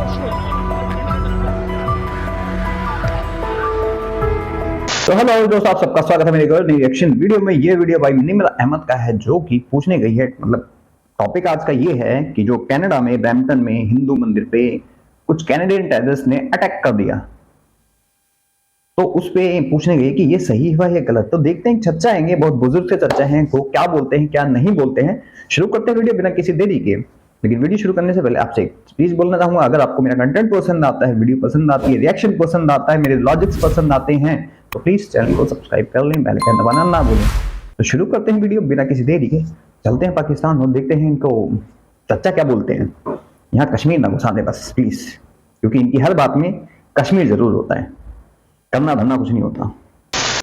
तो हेलो दोस्तों, आप सबका स्वागत है मेरे नई रिएक्शन वीडियो में। ये वीडियो भाई निम्र अहमद का है, जो कि पूछने गई है। मतलब टॉपिक आज का ये है कि जो कनाडा में ब्रैम्पटन में हिंदू मंदिर पे कुछ कैनेडियन टेररिस्ट ने अटैक कर दिया, तो उस पे पूछने गई कि ये सही हुआ या गलत। तो देखते हैं, चर्चा आएंगे, बहुत बुजुर्ग से चर्चा है, वो क्या बोलते हैं क्या नहीं बोलते हैं। शुरू करते हैं वीडियो बिना किसी देरी के। लेकिन वीडियो शुरू करने से पहले आपसे प्लीज बोलना चाहूंगा, अगर आपको मेरा कंटेंट पसंद आता है, वीडियो पसंद आती है, रिएक्शन पसंद आता है, मेरे लॉजिक्स पसंद आते हैं, तो प्लीज चैनल को सब्सक्राइब कर लें, बेल आइकन दबाना ना भूलें। तो शुरू करते हैं वीडियो बिना किसी देरी के। चलते हैं पाकिस्तान और देखते हैं इनको चर्चा क्या बोलते हैं। यहाँ कश्मीर ना घुसा दे बस प्लीज, क्योंकि इनकी हर बात में कश्मीर जरूर होता है, करना धरना कुछ नहीं होता।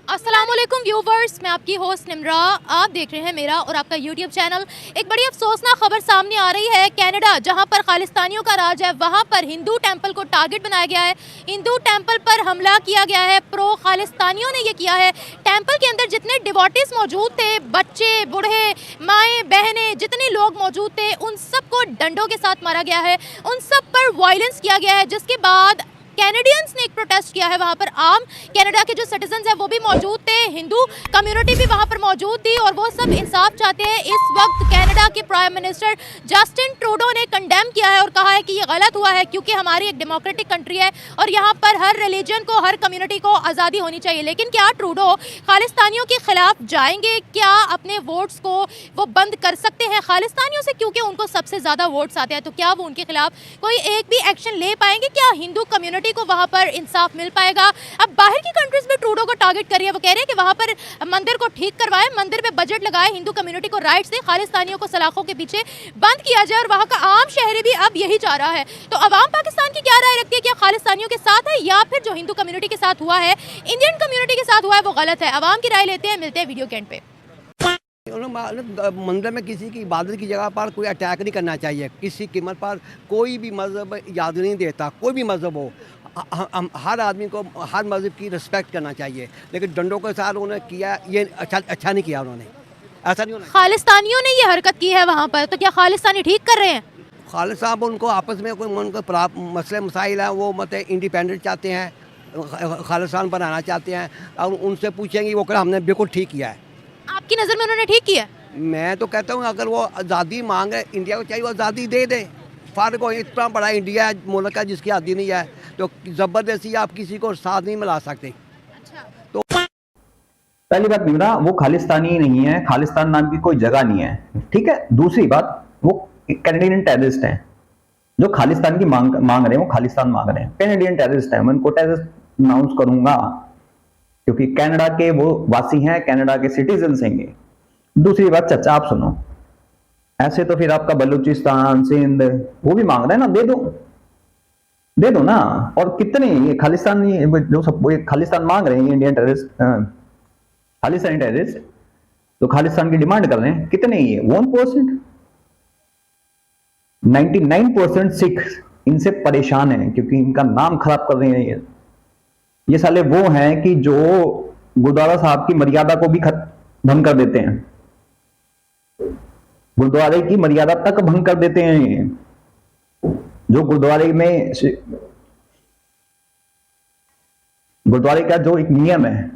अस्सलामुअलैकुम व्यूवर्स, मैं आपकी होस्ट निम्रा। आप देख रहे हैं मेरा और आपका यूट्यूब चैनल। एक बड़ी अफसोसनाक खबर सामने आ रही है। कनाडा, जहां पर खालिस्तानियों का राज है, वहां पर हिंदू टेंपल को टारगेट बनाया गया है। हिंदू टेंपल पर हमला किया गया है। प्रो खालिस्तानियों ने ये किया है। टेंपल के अंदर जितने डिवोटीज मौजूद थे, बच्चे, बूढ़े, माएँ, बहनें, जितने लोग मौजूद थे, उन सबको डंडों के साथ मारा गया है। उन सब पर वायलेंस किया गया है, जिसके बाद कैनेडियंस ने एक प्रोटेस्ट किया है। वहाँ पर आम कनाडा के जो सिटीजन्स हैं वो भी मौजूद थे, हिंदू कम्युनिटी भी वहाँ पर मौजूद थी, और वो सब इंसाफ चाहते हैं। इस वक्त कनाडा के प्राइम मिनिस्टर जस्टिन ट्रूडो ने कंडेम किया है और कहा है कि ये गलत हुआ है, क्योंकि हमारी एक डेमोक्रेटिक कंट्री है और यहाँ पर हर रिलीजन को, हर कम्युनिटी को आज़ादी होनी चाहिए। लेकिन क्या ट्रूडो खालिस्तानियों के खिलाफ जाएंगे? क्या अपने वोट्स को वो बंद कर सकते हैं खालिस्तानियों से, क्योंकि उनको सबसे ज़्यादा वोट्स आते हैं? तो क्या वो उनके खिलाफ कोई एक भी एक्शन ले पाएंगे? क्या हिंदू कम्युनिटी को वहां पर इंसाफ मिल पाएगा? अब बाहर की कंट्रीज में ट्रूडो को टारगेट कर रही है। वो कह रहे हैं कि वहां पर मंदिर को ठीक करवाएं, मंदिर पे बजट लगाए, हिंदू कम्युनिटी को राइट्स दे, खालिस्तानियों को सलाखों के पीछे बंद किया जाए। और वहां का आम शहरी भी अब यही चाह रहा है। तो अवाम पाकिस्तान की क्या राय रखती है? क्या खालिस्तानियों के साथ है, या फिर जो हिंदू कम्युनिटी के साथ हुआ है, इंडियन कम्युनिटी के साथ हुआ है, वो गलत है? अवाम की राय लेते हैं, मिलते हैं वीडियो के एंड पे। मंदिर में किसी की इबादत की जगह पर कोई अटैक नहीं करना चाहिए। किसी कीमत पर कोई भी मज़हब इजाज़त नहीं देता, कोई भी मज़हब हो। हम हर आदमी को हर मज़हब की रिस्पेक्ट करना चाहिए। लेकिन डंडों के साथ उन्होंने किया, ये अच्छा नहीं किया उन्होंने, ऐसा नहीं होना। खालिस्तानियों ने ये हरकत की है वहाँ पर, तो क्या खालिस्तानी ठीक कर रहे हैं? खालिद साहब उनको आपस में कोई उनको मसले मसाइल हैं, वो मतलब इंडिपेंडेंट चाहते हैं, खालिस्तान बनाना चाहते हैं, और उनसे पूछेंगे वो कह हमने बिल्कुल ठीक किया है। आपकी नज़र में उन्होंने ठीक किया? मैं तो कहता हूँ अगर वो आज़ादी मांग रहे, इंडिया को चाहिए वो आज़ादी दे दे। फ़र्क हो, इतना बड़ा इंडिया है, मुल्क है जिसकी आज़ादी नहीं है, तो ज़बरदस्ती आप किसी को साथ नहीं मिला सकते। अच्छा। तो पहली बात निम्रा, वो खालिस्तानी नहीं है, खालिस्तान नाम की कोई जगह नहीं है, ठीक है। दूसरी बात, वो कैनेडियन टेररिस्ट हैं जो खालिस्तान की मांग रहे हैं, वो खालिस्तान मांग रहे हैं, कैनेडियन टेररिस्ट हैं। मैं उनको टेररिस्ट अनाउंस करूंगा क्योंकि कनाडा के वो वासी हैं, कनाडा के सिटीजन हैं। दूसरी बात, चाचा आप सुनो, ऐसे तो फिर आपका बलूचिस्तान, सिंध वो भी मांग रहे हैं ना, दे दो ना। और कितने ये खालिस्तानी जो सब वो खालिस्तान मांग रहे हैं, इंडियन टेररिस्ट, खालिस्तानी टेररिस्ट, तो खालिस्तान की डिमांड कर रहे हैं। कितने ये 1%? 99% सिख इनसे परेशान हैं, क्योंकि इनका नाम खराब कर रहे हैं। ये साले वो हैं कि जो गुरुद्वारा साहब की मर्यादा को भी भंग कर देते हैं, गुरुद्वारे की मर्यादा तक भंग कर देते हैं। जो गुरुद्वारे में, गुरुद्वारे का जो एक नियम है,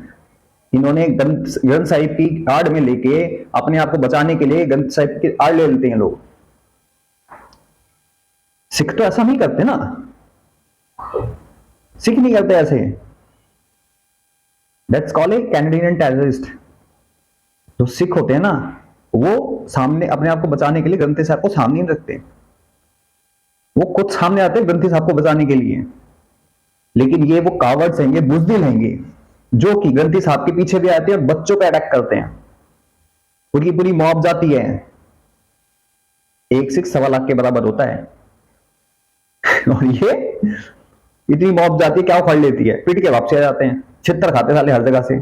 इन्होंने ग्रंथ साहिब की आड़ में लेके अपने आप को बचाने के लिए ग्रंथ साहिब की आड़ ले लेते हैं लोग। सिख तो ऐसा नहीं करते ना, सिख नहीं करते ऐसे। That's called a Canadian terrorist. जो सिख होते हैं ना, वो सामने अपने आप को बचाने के लिए ग्रंथी साहब को सामने नहीं रखते, वो खुद सामने आते हैं ग्रंथी साहब को बचाने के लिए। लेकिन ये वो कावर्ड्स हैं, ये बुज़दिल हैं, जो कि ग्रंथी साहब के पीछे भी आते हैं और बच्चों पे अटैक करते हैं। पूरी पूरी मॉब जाती है, एक सिख 1.25 लाख के बराबर होता है और ये इतनी मॉब जाती है, क्या उखाड़ लेती है, पीट के वापस आ जाते हैं, छितर खाते साले हर जगह से।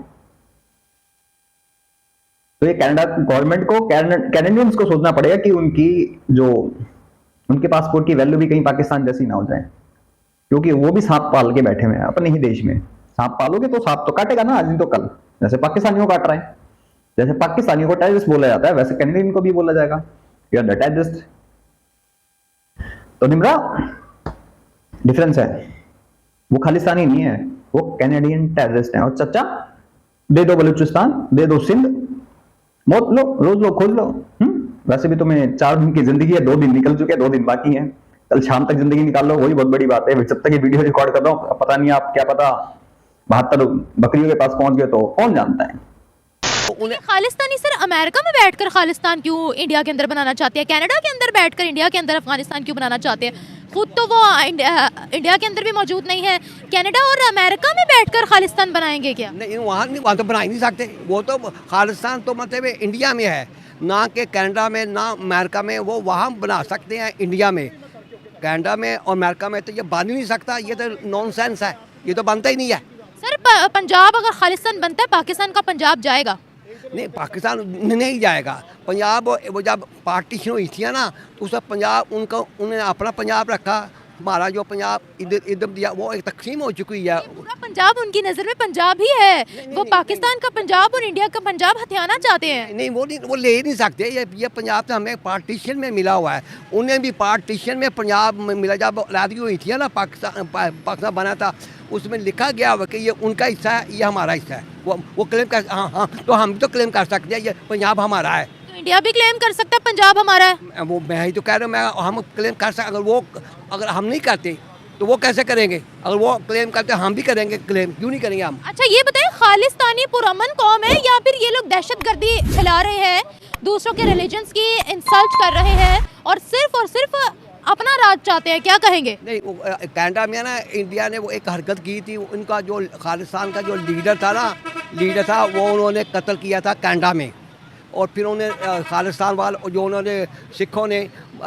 तो ये कनाडा गवर्नमेंट को, कैनेडियंस को सोचना पड़ेगा कि उनकी जो उनके पासपोर्ट की वैल्यू भी कहीं पाकिस्तान जैसी ना हो जाए, क्योंकि वो भी सांप पाल के बैठे हुए हैं अपने ही देश में। सांप पालोगे तो सांप तो काटेगा ना, आज नहीं तो कल। जैसे पाकिस्तानियों को काट रहे हैं, जैसे पाकिस्तानियों को टेररिस्ट बोला जाता है, वैसे कैनेडियन को भी बोला जाएगा, यू आर द टेररिस्ट। तो निम्रा, डिफरेंस है, वो खालिस्तानी नहीं है, वो कैनेडियन टेररिस्ट है। और चचा दे दो बलूचिस्तान, दे दो सिंध, मौत लो, रोज लो, खोज लो। वैसे भी तुम्हें 4 दिन की जिंदगी है, 2 दिन निकल चुके हैं, 2 दिन बाकी हैं, कल शाम तक जिंदगी निकाल लो, वही बहुत बड़ी बात है। जब तक ये वीडियो रिकॉर्ड कर रहा हूं, पता नहीं आप क्या पता 72 बकरियों के पास पहुंच गए तो कौन जानता है। खालिस्तानी सर अमेरिका में बैठकर खालिस्तान क्यों इंडिया के अंदर बनाना चाहते हैं, कनाडा के अंदर बैठकर इंडिया के अंदर अफगानिस्तान क्यों बनाना चाहते हैं? खुद तो वो इंडिया के अंदर भी मौजूद नहीं है, कनाडा और अमेरिका में बैठकर खालिस्तान बनाएंगे क्या? नहीं, वहाँ तो बना ही नहीं सकते। वो तो खालिस्तान तो मतलब इंडिया में है, ना कि कनाडा में, ना अमेरिका में। वो वहाँ बना सकते हैं इंडिया में, कनाडा में और अमेरिका में तो ये बन ही नहीं सकता। ये तो नॉनसेंस है, ये तो बनता ही नहीं है। सर पंजाब अगर खालिस्तान बनता है, पाकिस्तान का पंजाब जाएगा? नहीं, पाकिस्तान नहीं जाएगा। पंजाब वो जब पार्टीशन हुई थी ना, तो उस पंजाब उनको उन्होंने अपना पंजाब रखा। हमारा जो पंजाब इधर दिया वो एक तकसीम हो चुकी है। पूरा पंजाब उनकी नज़र में पंजाब ही है, वो पाकिस्तान का पंजाब और इंडिया का पंजाब हथियाना चाहते हैं। नहीं, वो ले ही नहीं सकते। ये पंजाब तो हमें पार्टीशन में मिला हुआ है, उन्हें भी पार्टीशन में पंजाब में मिला। जब आज़ादी हुई थी ना, पाकिस्तान बना था, उसमें लिखा गया हुआ कि ये उनका हिस्सा है, ये हमारा हिस्सा है। वो क्लेम कर, हाँ, तो हम भी तो क्लेम कर सकते हैं ये पंजाब हमारा है। तो इंडिया भी क्लेम कर सकता है पंजाब हमारा है। वो मैं ही तो कह रहा हूँ, हम क्लेम कर सकते। अगर हम नहीं करते तो वो कैसे करेंगे? अगर वो क्लेम करते हम भी करेंगे क्लेम, क्यों नहीं करेंगे हम? अच्छा ये बताइए, खालिस्तानी पुरअमन कौम है या फिर ये लोग दहशतगर्दी फैला रहे हैं, दूसरों के रिलीजन्स की इंसल्ट कर रहे हैं और सिर्फ अपना राज चाहते हैं, क्या कहेंगे? नहीं, कनाडा में ना इंडिया ने वो एक हरकत की थी। उनका जो खालिस्तान का जो लीडर था वो उन्होंने कत्ल किया था कनाडा में। और फिर उन्हें खालिस्तान वाले जो उन्होंने सिखों ने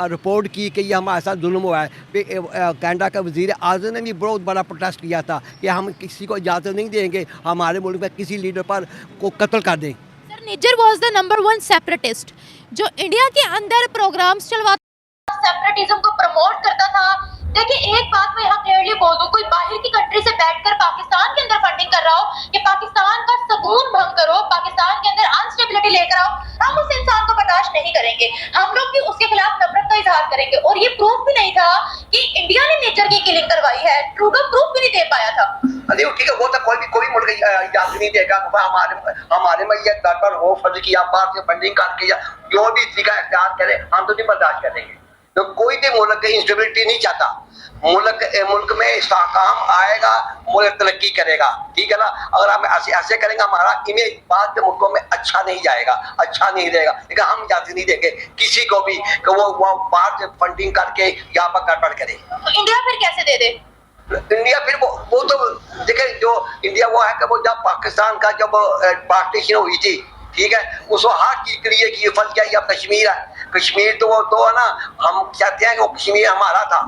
रिपोर्ट की कि ये हमारे साथ जुल्म हुआ है। कनाडा का वज़ीर आज़म ने भी बहुत बड़ा प्रोटेस्ट किया था कि हम किसी को इजाज़त नहीं देंगे हमारे मुल्क में किसी लीडर पर को कत्ल कर दें। Sir Nijjar was the number 1 separatist जो इंडिया के अंदर प्रोग्राम्स चलवाता, सेपरेटिज्म को प्रमोट करता था। देखिए एक बात मैं यहाँ क्लियरली बोल दूं, कोई बाहर की कंट्री से बैठकर पाकिस्तान के अंदर फंडिंग कर रहा हो कि पाकिस्तान का सुकून भंग करो, पाकिस्तान के अंदर अनस्टेबिलिटी लेकर आओ, हम उस इंसान को बर्दाश्त नहीं करेंगे। हम लोग भी उसके खिलाफ नफरत का इजहार करेंगे। और ये प्रूफ भी नहीं था कि इंडिया ने नेचर की किलिंग करवाई है, ट्रूडो प्रूफ भी नहीं दे पाया था। ठीक है, वो तो कोई मुल्क इजाजत नहीं देगा। हमारे में ये दरबार हो फर्ज किया, बाहर से फंडिंग करके या जो भी तरीका इख्तियार करे, हम तो नहीं बर्दाश्त करेंगे। तो कोई भी मुल्क इंस्टेबिलिटी नहीं चाहता। मुल्क में इस्तेहकाम आएगा, मुल्क तरक्की करेगा, ठीक है ना। अगर हम ऐसे करेंगे, हमारा इमेज बाद के मुल्कों में अच्छा नहीं जाएगा, अच्छा नहीं रहेगा। लेकिन हम इजाजत नहीं देंगे किसी को भी कि वो बाहर से फंडिंग करके यहाँ पर गड़बड़ करे। तो इंडिया फिर कैसे दे दे? इंडिया फिर वो तो देखिए, जो इंडिया वो है कि वो जब पाकिस्तान का जब पार्टीशन हुई थी, ठीक है, उस हर चीज के लिए कि फर्ज क्या कश्मीर है। कश्मीर तो वो तो है ना, हम चाहते हैं कि वो कश्मीर हमारा था,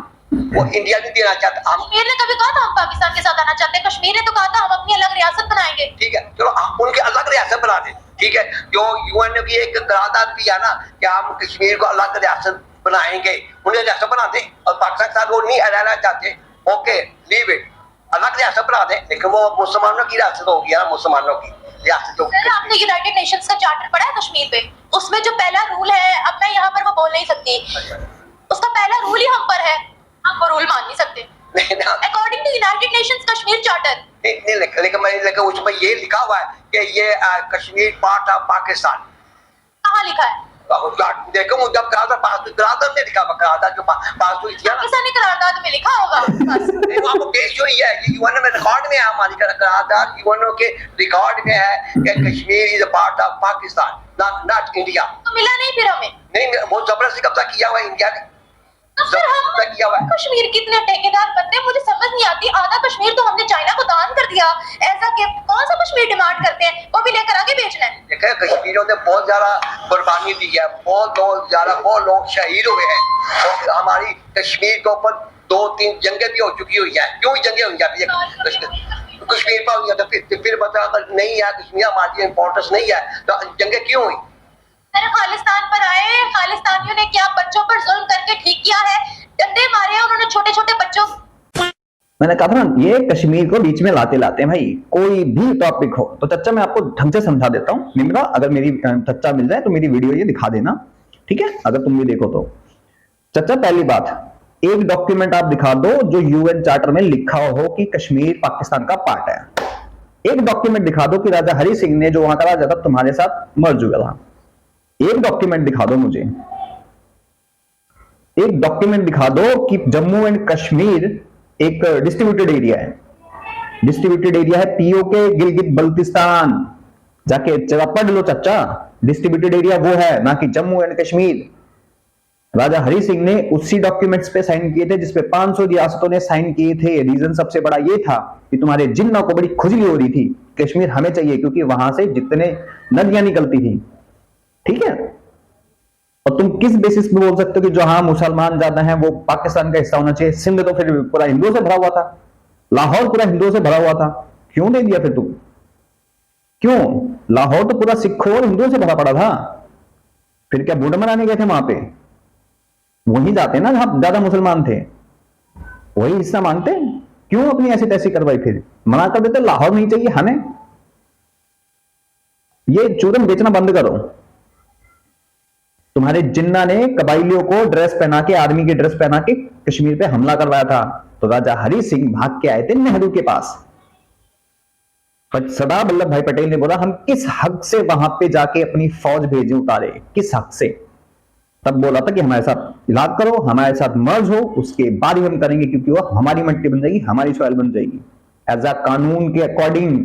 वो इंडिया नहीं देना चाहता। हम कश्मीर ने कभी कहा था हम पाकिस्तान के साथ आना चाहते हैं? कश्मीर ने तो कहा था हम अपनी अलग रियासत बनाएंगे। ठीक है, चलो उनके अलग रियासत बना दें, ठीक है। जो यूएन की एक करारदाद भी है ना कि हम कश्मीर को अलग रियासत बनाएंगे, उन्हें रियासत बना दें। और पाकिस्तान के साथ वो नहीं रहना चाहते, ओके लीव इट, अलग रियासत बना दें। लेकिन वो मुसलमानों की रियासत होगी ना, मुसलमानों की रियासत होगी। सर आपने यूनाइटेड नेशंस का चार्टर पढ़ा है कश्मीर पे? उसमें जो पहला रूल है, अब मैं यहाँ पर वो बोल नहीं सकती, उसका पहला रूल ही हम पर है, हम वो रूल मान नहीं सकते। According to United Nations Kashmir charter लेकिन उसमें ये लिखा हुआ है कि ये कश्मीर पार्ट ऑफ पाकिस्तान। कहाँ लिखा है? देखो जब करारदाद में लिखा हुआ, करारदाद जो पास हुई थी ना, पाकिस्तानी करारदाद में लिखा होगा। वहाँ पर पेश हुई है, यूएन में रिकॉर्ड में है, हमारी करारदाद यूएन के रिकॉर्ड में है कि Kashmir is a part of Pakistan, not India. तो मिला नहीं फिर हमें? नहीं, वो जबरदस्ती कब्जा किया हुआ है इंडिया ने। तो फिर हम कश्मीर कितने ठेकेदार बनते हैं, मुझे समझ नहीं आती। आधा कश्मीर तो हमने चाइना को दान कर दिया, ऐसा गिफ्ट कौन सा कश्मीर डिमांड करते हैं, वो भी लेकर आगे बेचना है। देखिए कश्मीरियों ने बहुत ज्यादा कुर्बानी दी है, बहुत लोग शहीद हुए हैं। और हमारी कश्मीर के ऊपर 2-3 जंगें भी हो चुकी हुई है। क्यों जंगें हुई जाती है कश्मीर पर हुई है? तो फिर बता, अगर नहीं है कश्मीर, हमारी इंपॉर्टेंस नहीं है, तो जंगें क्यों हुई? खालिस्तान पर आए, खालिस्तानियों ने क्या बच्चों पर जुल्म करके ठीक किया है? डंडे मारे उन्होंने छोटे छोटे बच्चों। मैंने कहा था ना, ये कश्मीर को बीच में लाते भाई, कोई भी टॉपिक हो तो चच्चा मैं आपको ढंग से समझा देता हूँ। निम्रा, अगर मेरी चच्चा मिल जाए तो मेरी वीडियो ये दिखा देना, ठीक है, अगर तुम भी देखो तो। चच्चा पहली बात, एक डॉक्यूमेंट आप दिखा दो जो यूएन चार्टर में लिखा हो कि कश्मीर पाकिस्तान का पार्ट है। एक डॉक्यूमेंट दिखा दो कि राजा हरि सिंह ने, जो वहां का राजा था, तुम्हारे साथ मर चुका था। एक डॉक्यूमेंट दिखा दो मुझे, एक डॉक्यूमेंट दिखा दो कि जम्मू एंड कश्मीर एक डिस्ट्रीब्यूटेड एरिया है। डिस्ट्रीब्यूटेड एरिया है पीओके, गिलगित बल्तिस्तान। जाके जरा पढ़ लो चाचा, डिस्ट्रीब्यूटेड एरिया वो है, ना कि जम्मू एंड कश्मीर। राजा हरि सिंह ने उसी डॉक्यूमेंट्स पे साइन किए थे जिसपे 500 रियासतों ने साइन किए थे। रीजन सबसे बड़ा ये था कि तुम्हारे जिन्ना को बड़ी खुजली हो रही थी, कश्मीर हमें चाहिए, क्योंकि वहां से जितने नदियां निकलती थी, ठीक है। और तुम किस बेसिस पे बोल सकते हो कि जो हाँ मुसलमान ज्यादा हैं वो पाकिस्तान का हिस्सा होना चाहिए? सिंध तो फिर पूरा हिंदुओं से भरा हुआ था, लाहौर पूरा हिंदुओं से भरा हुआ था, क्यों दे दिया फिर तुम? क्यों? लाहौर तो पूरा सिखों और हिंदुओं से भरा पड़ा था। फिर क्या बूढ़ मनाने गए थे वहां पे? वहीं जाते ना जहां ज्यादा मुसलमान थे, वही हिस्सा मांगते। क्यों अपनी ऐसी तैसी करवाई? फिर मना कर देते लाहौर नहीं चाहिए हमें। ये चूरन बेचना बंद करो। तुम्हारे जिन्ना ने कबाइलियों को ड्रेस पहना के, आर्मी की ड्रेस पहना के कश्मीर पे हमला करवाया था, तो राजा हरि सिंह भाग के आए थे नेहरू के पास। पर सरदार वल्लभ भाई पटेल ने बोला हम किस हक से वहां पे जाके अपनी फौज भेजें उतारे, किस हक से? तब बोला था कि हमारे साथ इलाज करो, हमारे साथ मर्ज हो, उसके बाद ही हम करेंगे, क्योंकि वो हमारी मट्टी बन जाएगी, हमारी सॉइल बन जाएगी एज अ कानून के अकॉर्डिंग।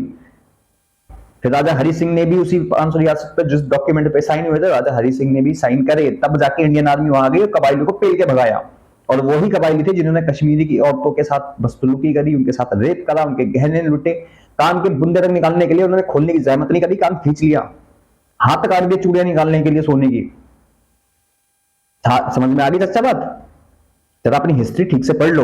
फिर राजा हरि सिंह ने भी उसी 500 रियासत पे जिस डॉक्यूमेंट पे साइन हुए थे, राजा हरि सिंह ने भी साइन करे, तब जाके इंडियन आर्मी वहां गई और कबाइलियों को पेल के भगाया। और वही कबाइली थे जिन्होंने कश्मीरी की औरतों के साथ बदसलूकी करी, उनके साथ रेप करा, उनके गहने लुटे, कान के बुंदे तक निकालने के लिए उन्होंने खोलने की जहमत नहीं करी, कान खींच लिया, हाथ काट दिए चूड़ियां निकालने के लिए सोने की। समझ में आ गई सच्चा बात? जरा अपनी हिस्ट्री ठीक से पढ़ लो।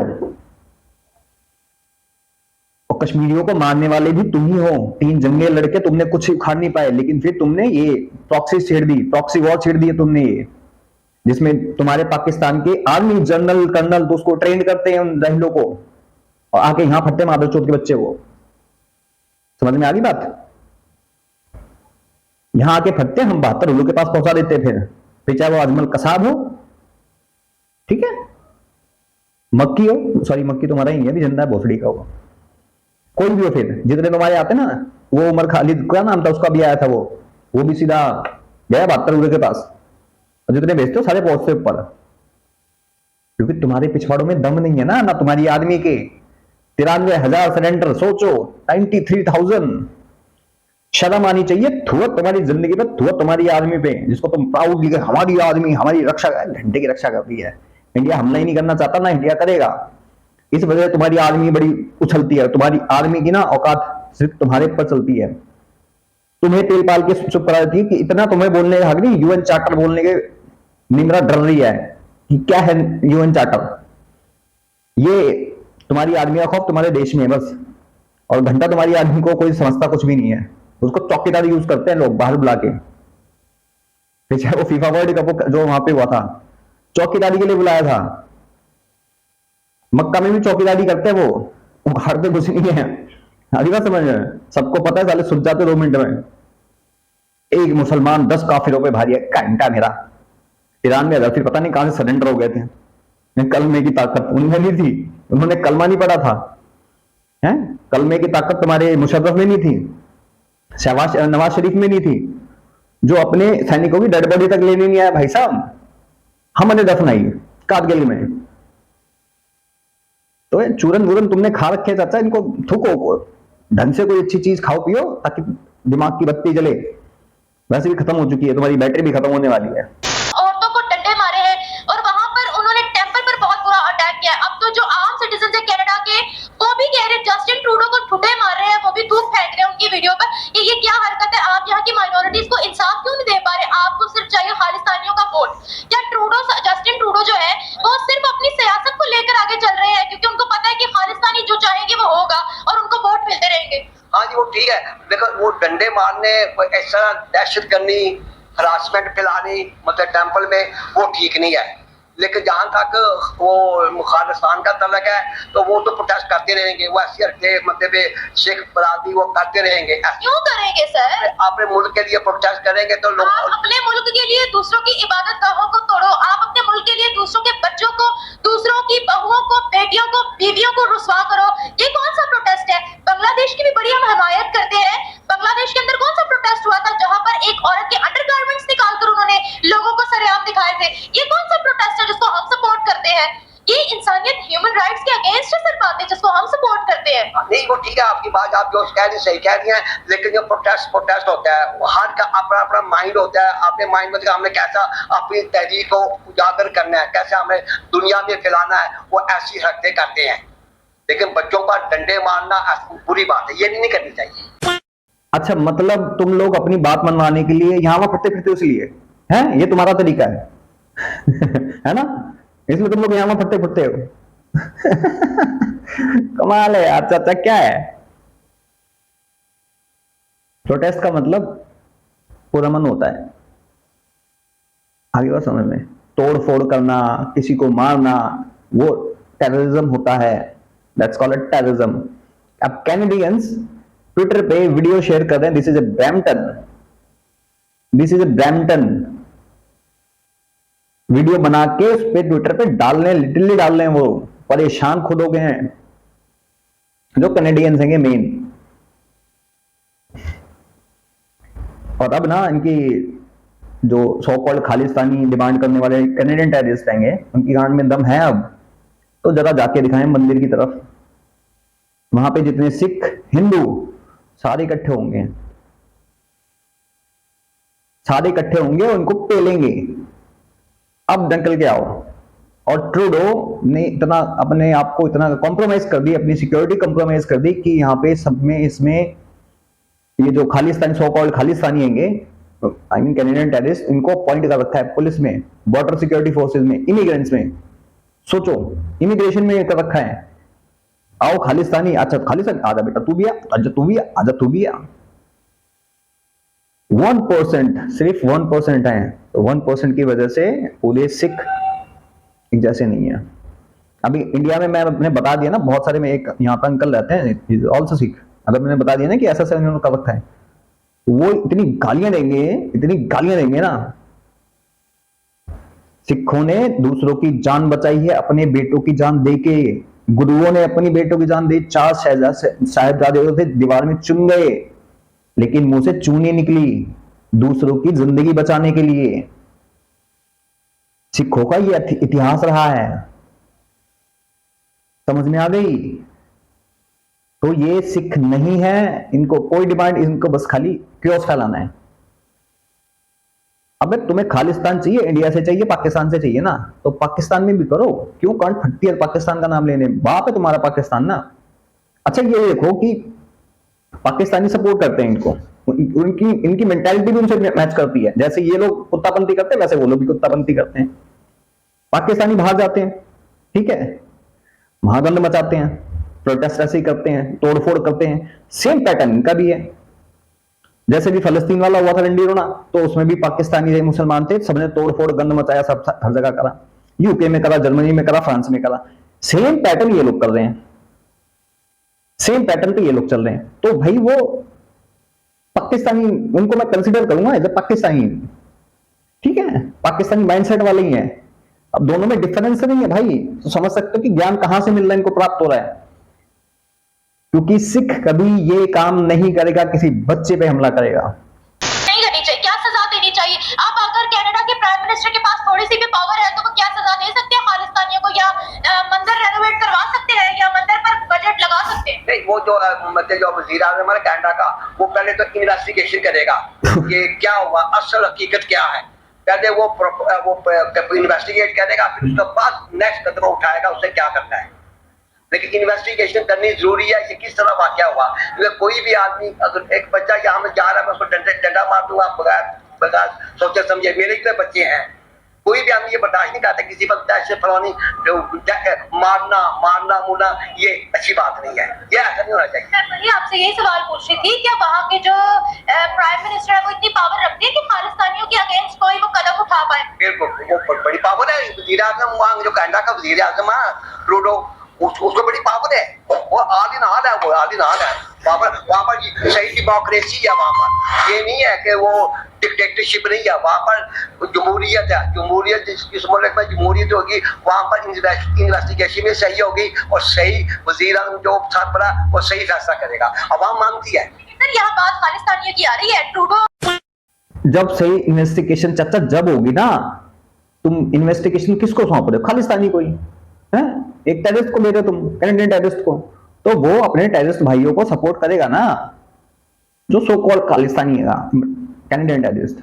और कश्मीरियों को मारने वाले भी तुम ही हो। 3 जंगे लड़के तुमने कुछ उखाड़ नहीं पाए, लेकिन फिर तुमने ये प्रॉक्सी छेड़ दी, प्रॉक्सी वॉर छेड़ दी तुमने, ये जिसमें तुम्हारे पाकिस्तान के आर्मी जनरल कर्नल तो उसको ट्रेन करते हैं उन रहीलों को, और आके यहां फट्टे मादर चौथ के बच्चे को। समझ में आ गई बात? यहां आके फटते हम 72 उल्लू के पास पहुंचा देते, फिर चाहे वो अजमल कसाब हो, ठीक है, मक्की हो, सॉरी मक्की तुम्हारा ही है, भी जिंदा है, भोसड़ी का होगा, कोई भी हो, फिर जितने तुम्हारे आते ना, वो उमर खालिद क्या नाम था उसका भी आया था, वो भी सीधा गया 72 उल्लू के पास, और जितने भेजते हो सारे पहुंचते ऊपर, क्योंकि तुम्हारे पिछवाड़ों में दम नहीं है ना तुम्हारी आदमी के। 93,000 सरेंडर, सोचो 93,000। शर्म आनी चाहिए, थुआ तुम्हारी जिंदगी पे, थुआ तुम्हारी आर्मी पे, जिसको तुम प्राउडली हमारी आर्मी हमारी रक्षा, घंटे की रक्षा कर रही है। इंडिया हमला ही नहीं करना चाहता, ना इंडिया करेगा। इस वजह से तुम्हारी आर्मी बड़ी उछलती है। तुम्हारी आर्मी की ना औकात सिर्फ तुम्हारे ऊपर चलती है। तुम्हें तेल पाल के चुप करा देती है कि इतना तुम्हें बोलने का हक नहीं। यूएन चार्टर बोलने के निमरा डर रही है कि क्या है यूएन चार्टर। ये तुम्हारी आर्मी का खौफ तुम्हारे देश में है बस, और घंटा तुम्हारी आर्मी को कोई समझता कुछ भी नहीं है। उसको चौकीदार यूज करते हैं लोग बाहर बुला के। चाहे वो फीफा वर्ल्ड कप जो वहां पे हुआ था, चौकीदारी के लिए बुलाया था। मक्का में भी चौकीदारी करते हैं वो, बाहर पे कुछ नहीं है। आदि बात समझ रहे हैं? सबको पता है, साले सुन जाते 2 मिनट में। एक मुसलमान 10 काफिरों पे भारी है, घंटा मेरा। ईरान में अगर फिर पता नहीं कहां से सरेंडर हो गए थे। कलमे की ताकत उनमें नहीं थी, उन्होंने कलमा नहीं पढ़ा था, हैं? कलमे की ताकत तुम्हारे मुशर्रफ में नहीं थी, नवाज शरीफ में नहीं थी, जो अपने सैनिकों की डेड बॉडी तक लेने नहीं आया भाई साहब। हमने दफनाई कारगिल में। तो चूरन वूरन तुमने खा रखे चाचा, इनको थूको, ढंग से कोई अच्छी चीज खाओ पियो ताकि दिमाग की बत्ती जले। वैसे भी खत्म हो चुकी है, तुम्हारी बैटरी भी खत्म होने वाली है। औरतों को डंडे मारे हैं और वहां पर उन्होंने टेंपल पर बहुत बुरा अटैक किया। अब तो जो आम सिटीजन है कनाडा के, वो भी कह रहे जस्टिन ट्रूडो को ठुटे मार रहे हैं, वो भी थूक फेंक रहे हैं उनकी वीडियो पर कि ये क्या हरकत है, आप यहाँ की माइनॉरिटीज को इंसाफ क्यों नहीं दे पा रहे, आपको सिर्फ चाहिए खालिस्तानियों का वोट। या जस्टिन ट्रूडो जो है वो सिर्फ अपनी सियासत को लेकर आगे चल रहे हैं, क्योंकि उनको पता है कि खालिस्तानी जो चाहेंगे वो होगा और उनको वोट मिलते रहेंगे। हाँ जी, वो ठीक है। देखो, वो डंडे मारने, ऐसा दहशत करनी, हरासमेंट फैलानी, मतलब टेंपल में, वो ठीक नहीं है। लेकिन जहाँ तक वो खालिस्तान का तलक है तो वो तो प्रोटेस्ट करते रहेंगे, वो ऐसे रखते मतलब सिख बरादरी वो करते रहेंगे। क्यों करेंगे सर? अपने मुल्क के लिए प्रोटेस्ट करेंगे तो लोग आप अपने मुल्क के लिए दूसरों की इबादत गाहों को तोड़ो, आप अपने मुल्क के लिए दूसरों के बच्चों को, दूसरों की बहुओं को, बेटियों को, बीवियों को रुसवा करो, ये कौन सा प्रोटेस्ट है? बांग्लादेश की भी बड़ी हम हमायत करते हैं। बांग्लादेश के अंदर कौन सा प्रोटेस्ट हुआ था जहां पर एक औरत के अंडरगारमेंट्स निकालकर उन्होंने लोगों को सरेआम दिखाए थे? ये कौन सा प्रोटेस्ट है जिसको हम सपोर्ट करते हैं? ये इंसानियत, ह्यूमन राइट्स के अगेंस्ट है सर बातें जिसको हम सपोर्ट करते हैं। नहीं, वो ठीक है आपकी बात, आप जो कह रही सही कह रही हैं, लेकिन जो प्रोटेस्ट होता है वो हर का अपना अपना माइंड होता है। अपने माइंड में हमने कैसा अपनी तहरीक को उजागर करना है, कैसे हमें दुनिया में फैलाना है, वो ऐसी हरकतें करते हैं। लेकिन बच्चों का डंडे मारना बुरी बात है, ये नहीं करनी चाहिए। अच्छा, मतलब तुम लोग अपनी बात मनवाने के लिए यहाँ वहां फटते फिरते इसलिए हैं, ये तुम्हारा तरीका है है ना? इसलिए तुम लोग यहाँ वहां फटते फुटते हो। कमाल है। अच्छा अच्छा, क्या है प्रोटेस्ट का मतलब? पुरअमन होता है, आगे बात समझ में, तोड़ फोड़ करना, किसी को मारना, वो टेररिज्म होता है। That's called terrorism. अब कैनेडियंस ट्विटर पे वीडियो शेयर कर रहे हैं, this is a Brampton, this is a Brampton, video बना के उस पे ट्विटर पे डाल रहे हैं, लिटरली डाल रहे हैं। वो परेशान खुद हो गए हैं जो कैनेडियंस हैं मेन। और अब ना इनकी जो सो कॉल्ड खालिस्तानी डिमांड करने वाले कैनेडियन टेररिस्ट आएंगे, उनकी गांड में दम है अब तो जरा जाके दिखाएं मंदिर की तरफ। वहां पे जितने सिख, हिंदू सारे इकट्ठे होंगे, सारे इकट्ठे होंगे, उनको पेलेंगे। अब निकल के आओ। और ट्रूडो ने इतना अपने आप को इतना कॉम्प्रोमाइज कर दी, अपनी सिक्योरिटी कॉम्प्रोमाइज कर दी कि यहाँ पे सब में इसमें ये जो खालिस्तानी सो कॉल्ड खालिस्तानी हैंगे, आई मीन कैनेडियन टेररिस्ट, इनको अपॉइंट कर रखा है पुलिस में, बॉर्डर सिक्योरिटी फोर्सेज में, इमिग्रेंट्स में। सोचो, इमिग्रेशन में कर रखा है। आओ खालिस्तानी, अच्छा खालिस्तानी, आजा बेटा तू भी आ, अच्छा तू भी आ, आजा तू भी आ। 1%, सिर्फ 1% है, तो 1% की वजह से पूरे सिख एक जैसे नहीं है। अभी इंडिया में मैंने बता दिया ना, बहुत सारे में एक यहाँ पर अंकल रहते हैं ऑल्सो सिख, अगर मैंने बता दिया ना कि ऐसा इन्होंने कर रखा है, वो इतनी गालियां देंगे ना। सिखों ने दूसरों की जान बचाई है, अपने बेटों की जान देके। गुरुओं ने अपनी बेटों की जान दी, 4 साहिबजादे थे, दीवार में चुन गए, लेकिन मुंह से चूनी निकली दूसरों की जिंदगी बचाने के लिए। सिखों का ये इतिहास रहा है, समझ में आ गई? तो ये सिख नहीं है, इनको कोई डिमांड, इनको बस खाली क्योस फैलाना है। अबे तुम्हें खालिस्तान चाहिए, इंडिया से चाहिए, पाकिस्तान से चाहिए ना, तो पाकिस्तान में भी करो। क्यों कांट फटती है पाकिस्तान का नाम लेने? बाप है तुम्हारा पाकिस्तान ना। अच्छा ये देखो कि पाकिस्तानी सपोर्ट करते हैं इनको, इनकी मेंटालिटी भी उनसे मैच करती है। जैसे ये लोग कुत्तापंती करते हैं, वैसे वो लोग भी कुत्तापंती करते हैं। पाकिस्तानी बाहर जाते हैं, ठीक है, महागंद मचाते हैं, प्रोटेस्ट ऐसे ही करते हैं, तोड़फोड़ करते हैं। सेम पैटर्न इनका भी है। जैसे भी फलस्तीन वाला हुआ था रंडीरोना, तो उसमें भी पाकिस्तानी थे, मुसलमान थे, सबने तोड़फोड़ गंद मचाया, सब हर जगह करा, यूके में करा, जर्मनी में करा, फ्रांस में करा। सेम पैटर्न ये लोग कर रहे हैं, सेम पैटर्न पे ये लोग चल रहे हैं। तो भाई वो पाकिस्तानी, उनको मैं कंसिडर करूंगा एज ए पाकिस्तानी, ठीक है, पाकिस्तानी माइंडसेट वाले ही हैं। अब दोनों में डिफरेंस नहीं है भाई, तो समझ सकते हो कि ज्ञान कहां से मिल रहा है, इनको प्राप्त हो रहा है। क्योंकि सिख कभी ये काम नहीं करेगा, किसी बच्चे पे हमला करेगा नहीं करनी चाहिए। क्या सजा देनी चाहिए? आप अगर कनाडा के प्राइम मिनिस्टर के पास थोड़ी सी भी पावर है तो वो क्या सजा दे सकते हैं खालिस्तानियों को? या मंदिर रेनोवेट करवा सकते हैं, या मंदिर पर बजट लगा सकते हैं? नहीं, वो जो मतलब जो वजीर आज़म हमारे कनाडा का, वो पहले तो इन्वेस्टिगेशन करेगा कि क्या हुआ, असल हकीकत क्या है। पहले वो इन्वेस्टिगेट करेगा, फिर उसके बाद नेक्स्ट कदम उठाएगा उसे क्या करना है। लेकिन इन्वेस्टिगेशन करनी जरूरी है, ये किस तरह वाकया हुआ। क्योंकि कोई भी आदमी, अगर एक बच्चा यहाँ में जा रहा है, मैं उसको डंडा मार दूंगा बगैर सोचे समझे। मेरे भी बच्चे हैं, कोई भी आदमी ये बर्दाश्त नहीं करता किसी पर दहशत फलानी मारना मारना मुरना, ये अच्छी बात नहीं है, ये ऐसा नहीं होना चाहिए। मैं वही आपसे यही सवाल पूछ रही थी, क्या वहाँ के जो प्राइम मिनिस्टर है वो इतनी पावर रखती है कि खालिस्तानियों के अगेंस्ट कोई वो कदम उठा पाए? बिल्कुल, वो बड़ी पावर है। वजीर आजम वहाँ जो कनाडा का वजीर आजम है ट्रूडो, उसको बड़ी पावर है, वो आदिनाल है, वो आदिनाल है। वहाँ पर सही डेमोक्रेसी है, वहाँ पर ये नहीं है कि वो डिक्टेटरशिप नहीं है, वहाँ पर जमहूरियत है। जमहूरियत जिस मुल्क में जमहूरियत होगी वहाँ पर इन्वेस्टिगेशन भी सही होगी और सही वजीर आज़म जो सरबरा वो सही फैसला करेगा, अवाम मानती है। सर यहाँ बात खालिस्तानियों की आ रही है, ट्रूडो जब सही इन्वेस्टिगेशन चर्चा जब होगी ना, तुम इन्वेस्टिगेशन किसको सौंप रहे हो? खालिस्तानी को ही है? एक टेररिस्ट को ले रहे हो तुम, कैनेडियन टेररिस्ट को, तो वो अपने टेररिस्ट भाइयों को सपोर्ट करेगा ना, जो सो कॉल्ड खालिस्तानी है कैनेडियन टेररिस्ट।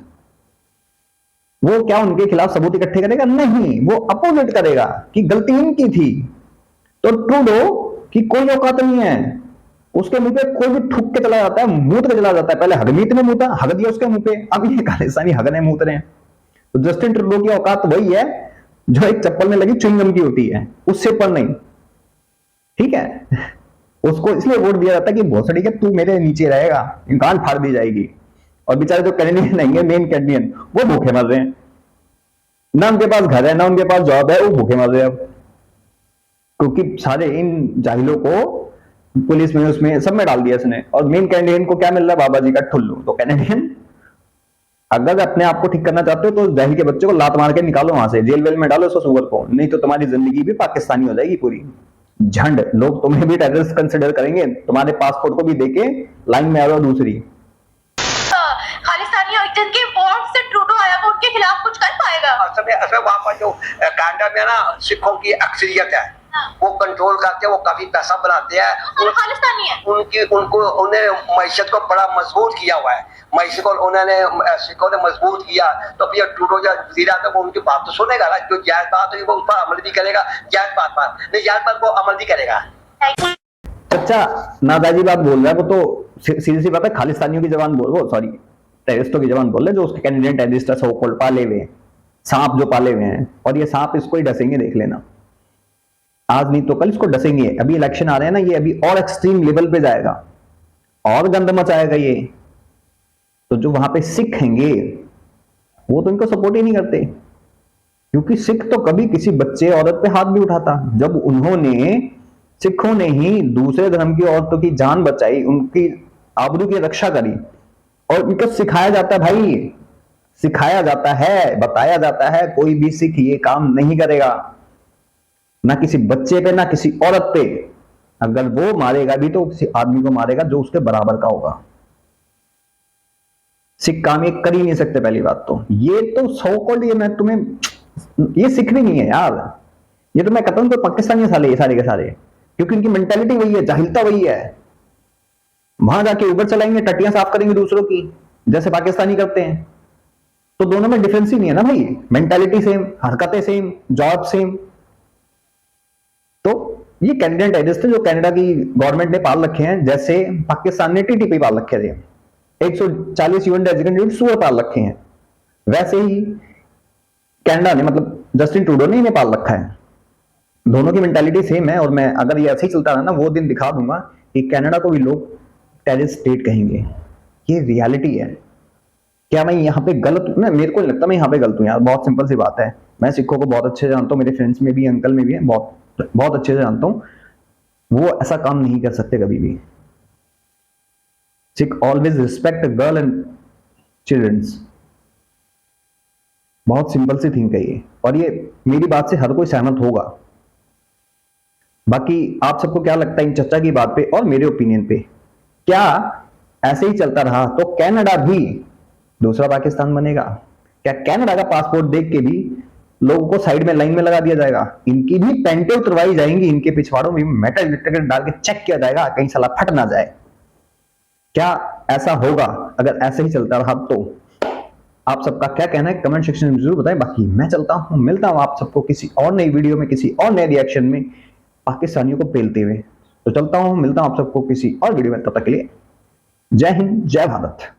वो क्या उनके खिलाफ सबूत इकट्ठे करेगा? नहीं, वो अपोजिट करेगा कि गलती इनकी थी। तो ट्रूडो की कोई औकात नहीं है, उसके मुंह पे कोई भी थूक के चला जाता है, मूत के चला जाता है। पहले हगमीत ने मूता, हग दिया उसके मुंह पे, अब ये खालिस्तानी हगने मूत रहे हैं। तो जस्टिन ट्रूडो की औकात वही है जो एक चप्पल में लगी च्युइंगम की होती है, उससे ऊपर नहीं, ठीक है? उसको इसलिए वोट दिया जाता है कि भोसड़ी के तू मेरे नीचे रहेगा, कान फाड़ दी जाएगी। और बेचारे जो कैनेडियन नहीं है, मेन कैनेडियन, वो भूखे मर रहे हैं, ना उनके पास घर है ना उनके पास जॉब है, वो भूखे मर रहे हैं अब, क्योंकि सारे इन जाहिलों को पुलिस में उसमें सब में डाल दिया इसने। और मेन कैनेडियन को क्या मिल रहा है? बाबा जी का ठुल्लू। तो कैनेडियन अगर अपने आप को ठीक करना चाहते हो तो जाहिल के बच्चे को लात मार के निकालो वहां से, जेल वेल में डालो उसको, सुअर को, नहीं तो तुम्हारी जिंदगी भी पाकिस्तानी हो जाएगी पूरी। झंड लोग तुम्हें भी टेररिस्ट कंसिडर करेंगे, तुम्हारे पासपोर्ट को भी देके लाइन में आ जाओ दूसरी। खालिस्तानी जिनके वोट से ट्रूडो आया वो उनके खिलाफ कुछ कर पाएगा? असल वहाँ पर जो कनाडा में ना सिखों की अक्सरियत है, वो कंट्रोल करते हैं, वो काफी पैसा बनाते हैं, खालिस्तानी है, उन्हें मैशत को बड़ा मजबूत किया हुआ है, मैशत को उन्होंने सिखों ने मजबूत किया। तो फिर ट्रूडो जो वजीर आज़म वो उनकी बात तो सुनेगा ना, जो जायज बात होगी वो उस पर अमल भी करेगा, जायज बात पर नहीं, जायज बात को अमल भी करेगा। अच्छा नादाजी बात बोल रहा है वो, तो सीधी सी बात है, खालिस्तानियों की जबान बोल, वो सॉरी टेररिस्टों की जबान बोल रहे जो उसके कैनेडियन टेररिस्ट सो कॉल्ड पाले हुए हैं, सांप जो पाले हुए हैं, और ये सांप इसको ही डसेंगे, देख लेना, आज नहीं तो कल इसको डसेंगे। अभी इलेक्शन आ रहे हैं ना, ये अभी और एक्सट्रीम लेवल पे जाएगा और गंद मचाएगा ये। तो जो वहां पे सिख हैंगे वो तो इनको सपोर्ट ही नहीं करते, क्योंकि सिख तो कभी किसी बच्चे औरत पे हाथ भी उठाता। जब उन्होंने सिखों ने ही दूसरे धर्म की औरतों की जान बचाई, उनकी आबरू की रक्षा करी, और उनको सिखाया जाता है भाई, सिखाया जाता है, बताया जाता है, कोई भी सिख ये काम नहीं करेगा, ना किसी बच्चे पे ना किसी औरत पे। अगर वो मारेगा भी तो किसी आदमी को मारेगा जो उसके बराबर का होगा। सिख काम ये कर ही नहीं सकते। पहली बात तो ये तो सो कॉल्ड, ये मैं तुम्हें, ये सिख भी नहीं है यार, ये तो मैं कहता हूं तो पाकिस्तानी सारे के सारे, क्योंकि इनकी मेंटालिटी वही है, जाहिलता वही है। वहां जाके ऊबर चलाएंगे, टट्टियां साफ करेंगे दूसरों की, जैसे पाकिस्तानी करते हैं। तो दोनों में डिफरेंस ही नहीं है ना भाई, मेंटालिटी सेम, हरकतें सेम, जॉब सेम। तो ये कैनेडियन टेररिस्ट जो कनाडा की गवर्नमेंट ने पाल रखे हैं, जैसे पाकिस्तान ने टीटीपी पाल रखे थे, 140 यूएन डेजिग्नेटेड सुअर पाल रखे हैं, वैसे ही कनाडा ने, मतलब जस्टिन ट्रूडो ने इन्हें पाल रखा है। दोनों की मेंटालिटी सेम है, और मैं अगर ये ऐसे ही चलता रहा ना, वो दिन दिखा दूंगा कि कनाडा को भी लोग टेररिस्ट स्टेट कहेंगे। ये रियलिटी है। क्या मैं यहाँ पे गलत, मेरे को लगता है मैं यहाँ पे गलत हूँ यार, बहुत सिंपल सी बात है। मैं सिखों को बहुत अच्छे से जानता हूँ, मेरे फ्रेंड्स में भी, अंकल में भी है, बहुत अच्छे से जानता हूँ, वो ऐसा काम नहीं कर सकते कभी भी। Sikh always respect girl and childrens. बहुत सिंपल सी थिंक है ये, और ये मेरी बात से हर कोई सहमत होगा। बाकी आप सबको क्या लगता है इन चर्चा की बात पे और मेरे ओपिनियन पे? क्या ऐसे ही चलता रहा तो कनाडा भी दूसरा पाकिस्तान बनेगा? क्या कनाडा का पासपोर्ट देख के भी लोगों को साइड में लाइन में लगा दिया जाएगा? इनकी भी पेंटें उतरवाई जाएंगी, इनके पिछवाड़ों में मेटल डिटेक्टर डाल के चेक किया जाएगा कहीं साला फट ना जाए। क्या ऐसा होगा अगर ऐसे ही चलता रहा तो? आप सबका क्या कहना है कमेंट सेक्शन में जरूर बताएं। बाकी मैं चलता हूं, मिलता हूं आप सबको किसी और नई वीडियो में, किसी और नए रिएक्शन में पाकिस्तानियों को पेलते हुए। तो चलता हूं, मिलता हूं आप सबको किसी और वीडियो में, तब तक के लिए जय हिंद, जय भारत।